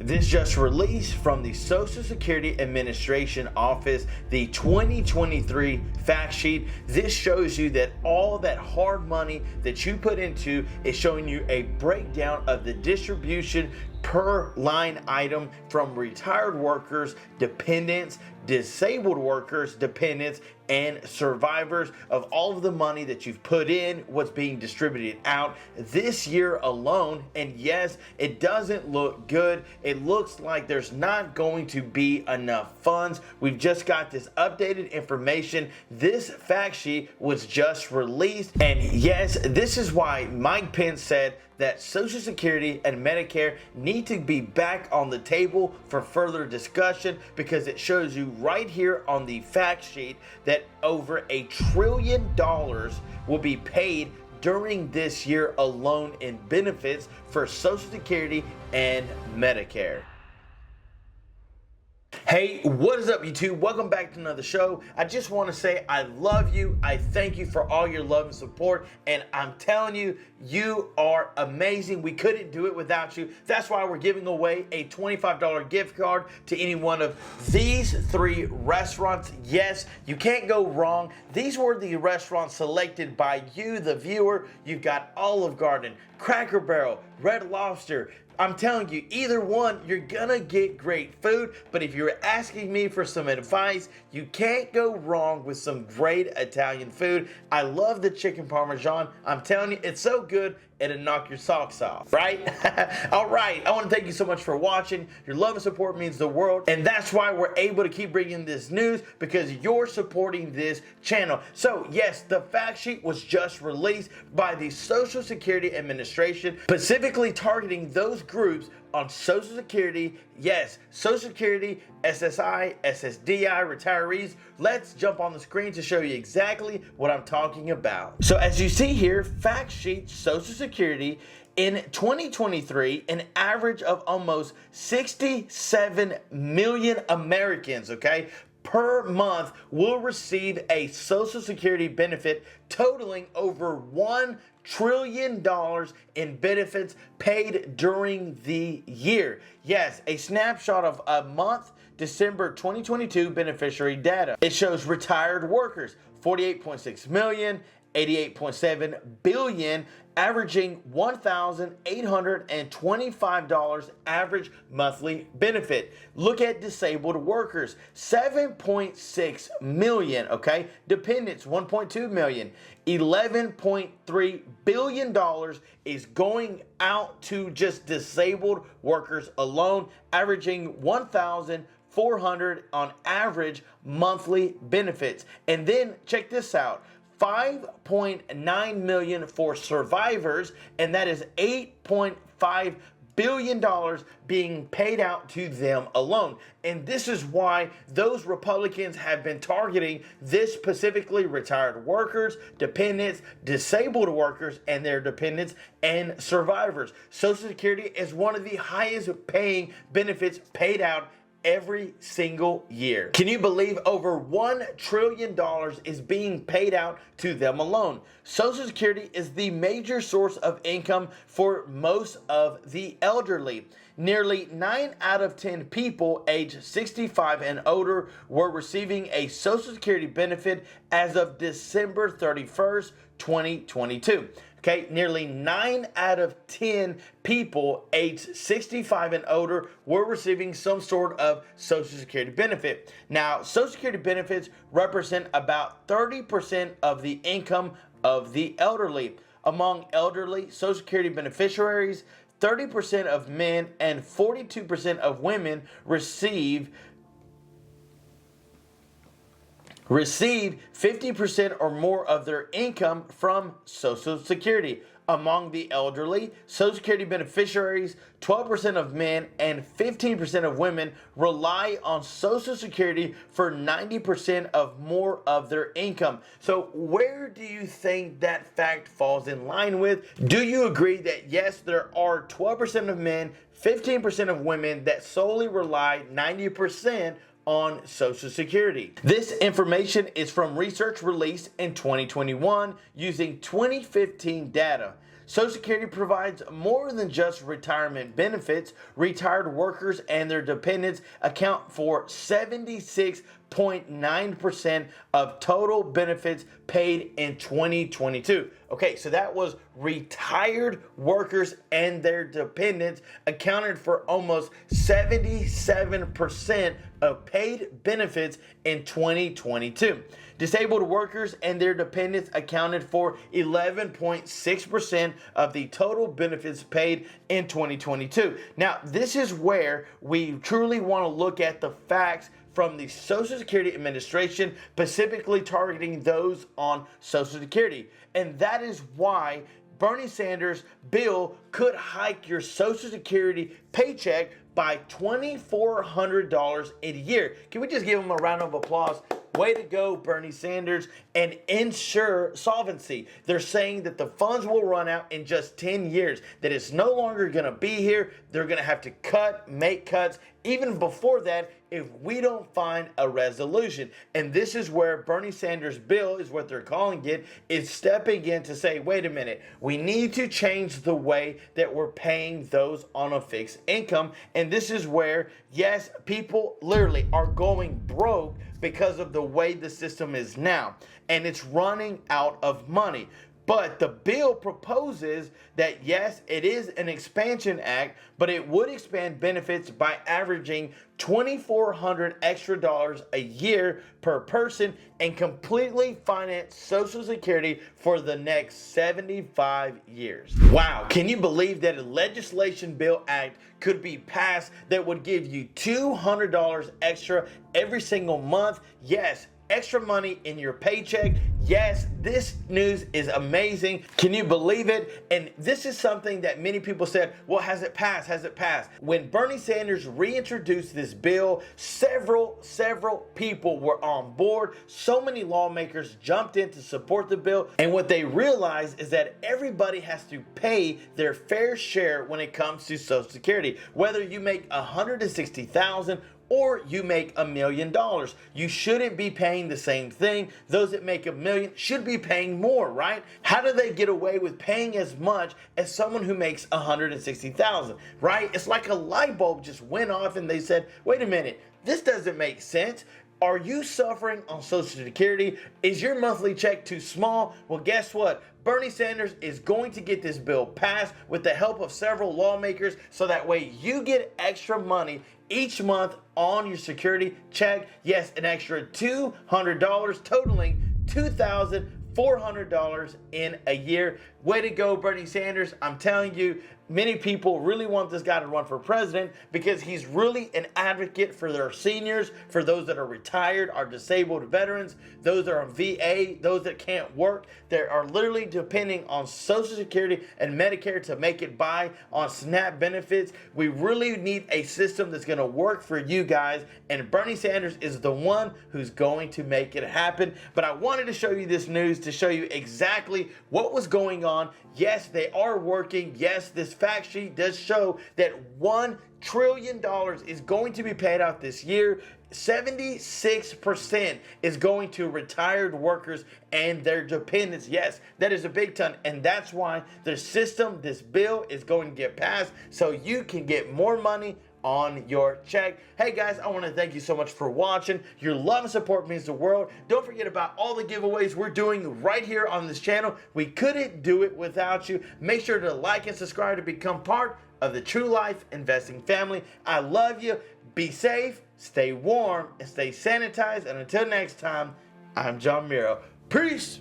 This just released from the Social Security Administration Office, the 2023 fact sheet. This shows you that all that hard money that you put into is showing you a breakdown of the distribution per line item from retired workers, dependents, disabled workers, dependents, and survivors of all of the money that you've put in, what's being distributed out this year alone. And yes, it doesn't look good. It looks like there's not going to be enough funds. We've just got this updated information. This fact sheet was just released. And yes, this is why Mike Pence said that Social Security and Medicare need to be back on the table for further discussion, because it shows you right here on the fact sheet that over $1 trillion will be paid during this year alone in benefits for Social Security and Medicare. Hey, what is up, YouTube? Welcome back to another show. I just want to say I love you. I thank you for all your love and support. And I'm telling you, you are amazing. We couldn't do it without you. That's why we're giving away a $25 gift card to any one of these 3 restaurants. Yes, you can't go wrong. These were the restaurants selected by you, the viewer. You've got Olive Garden, Cracker Barrel, Red Lobster. I'm telling you, either one, you're gonna get great food. But if you're asking me for some advice, you can't go wrong with some great Italian food. I love the chicken parmesan. I'm telling you, it's so good, it'll knock your socks off, right? All right, I want to thank you so much for watching. Your love and support means the world, and that's why we're able to keep bringing this news, because you're supporting this channel. So yes, the fact sheet was just released by the Social Security Administration, specifically targeting those groups on Social Security. Yes, Social Security, SSI, SSDI, retirees. Let's jump on the screen to show you exactly what I'm talking about. So as you see here, fact sheet Social Security in 2023, an average of almost 67 million Americans, okay, per month will receive a Social Security benefit totaling over $1 trillion in benefits paid during the year. Yes, a snapshot of a month, December 2022 beneficiary data. It shows retired workers, 48.6 million, 88.7 billion, averaging $1,825 average monthly benefit. Look at disabled workers, 7.6 million, okay? Dependents, 1.2 million. $11.3 billion is going out to just disabled workers alone, averaging $1,400 on average monthly benefits. And then check this out. 5.9 million for survivors, and that is $8.5 billion being paid out to them alone. And this is why those Republicans have been targeting this, specifically retired workers, dependents, disabled workers and their dependents, and survivors. Social Security is one of the highest paying benefits paid out every single year. Can you believe over $1 trillion is being paid out to them alone? Social Security is the major source of income for most of the elderly. Nearly 9 out of 10 people aged 65 and older were receiving a Social Security benefit as of December 31st, 2022. Okay, nearly 9 out of 10 people aged 65 and older were receiving some sort of Social Security benefit. Now, Social Security benefits represent about 30% of the income of the elderly. Among elderly Social Security beneficiaries, 30% of men and 42% of women received 50% or more of their income from Social Security. Among the elderly, Social Security beneficiaries, 12% of men and 15% of women rely on Social Security for 90% of more of their income. So where do you think that fact falls in line with? Do you agree that yes, there are 12% of men, 15% of women that solely rely 90% on Social Security? This information is from research released in 2021 using 2015 data. Social Security provides more than just retirement benefits. Retired workers and their dependents account for 76.9% of total benefits paid in 2022. Okay, so that was retired workers and their dependents accounted for almost 77% of paid benefits in 2022. Disabled workers and their dependents accounted for 11.6% of the total benefits paid in 2022. Now, this is where we truly want to look at the facts from the Social Security Administration, specifically targeting those on Social Security. And that is why Bernie Sanders' bill could hike your Social Security paycheck by $2,400 a year. Can we just give him a round of applause? Way to go, Bernie Sanders, and ensure solvency. They're saying that the funds will run out in just 10 years, that it's no longer going to be here. They're going to have to make cuts, even before that, if we don't find a resolution. And this is where Bernie Sanders' bill, is what they're calling it, is stepping in to say, wait a minute, we need to change the way that we're paying those on a fixed income. And this is where, yes, people literally are going broke because of the way the system is now, and it's running out of money. But the bill proposes that, yes, it is an expansion act, but it would expand benefits by averaging $2,400 extra a year per person and completely finance Social Security for the next 75 years. Wow, can you believe that a legislation bill act could be passed that would give you $200 extra every single month? Yes, extra money in your paycheck. Yes, this news is amazing. Can you believe it? And this is something that many people said, well, has it passed? Has it passed? When Bernie Sanders reintroduced this bill, several people were on board. So many lawmakers jumped in to support the bill. And what they realized is that everybody has to pay their fair share when it comes to Social Security. Whether you make $160,000 or you make $1 million. You shouldn't be paying the same thing. Those that make $1 million should be paying more, right? How do they get away with paying as much as someone who makes $160,000, right? It's like a light bulb just went off and they said, wait a minute, this doesn't make sense. Are you suffering on Social Security? Is your monthly check too small? Well, guess what? Bernie Sanders is going to get this bill passed with the help of several lawmakers, so that way you get extra money each month on your security check. Yes, an extra $200, totaling $2,400 in a year. Way to go, Bernie Sanders. I'm telling you, many people really want this guy to run for president because he's really an advocate for their seniors, for those that are retired, our disabled veterans, those that are on VA, those that can't work, that are literally depending on Social Security and Medicare to make it by on SNAP benefits. We really need a system that's going to work for you guys, and Bernie Sanders is the one who's going to make it happen. But I wanted to show you this news to show you exactly what was going on. Yes, they are working. Yes, this fact sheet does show that $1 trillion is going to be paid out this year. 76% is going to retired workers and their dependents. Yes, that is a big ton, and that's why the system, this bill, is going to get passed so you can get more money on your check. Hey guys, I want to thank you so much for watching. Your love and support means the world. Don't forget about all the giveaways we're doing right here on this channel. We couldn't do it without you. Make sure to like and subscribe to become part of the True Life Investing family. I love you. Be safe, stay warm, and stay sanitized. And until next time, I'm John Miro. Peace.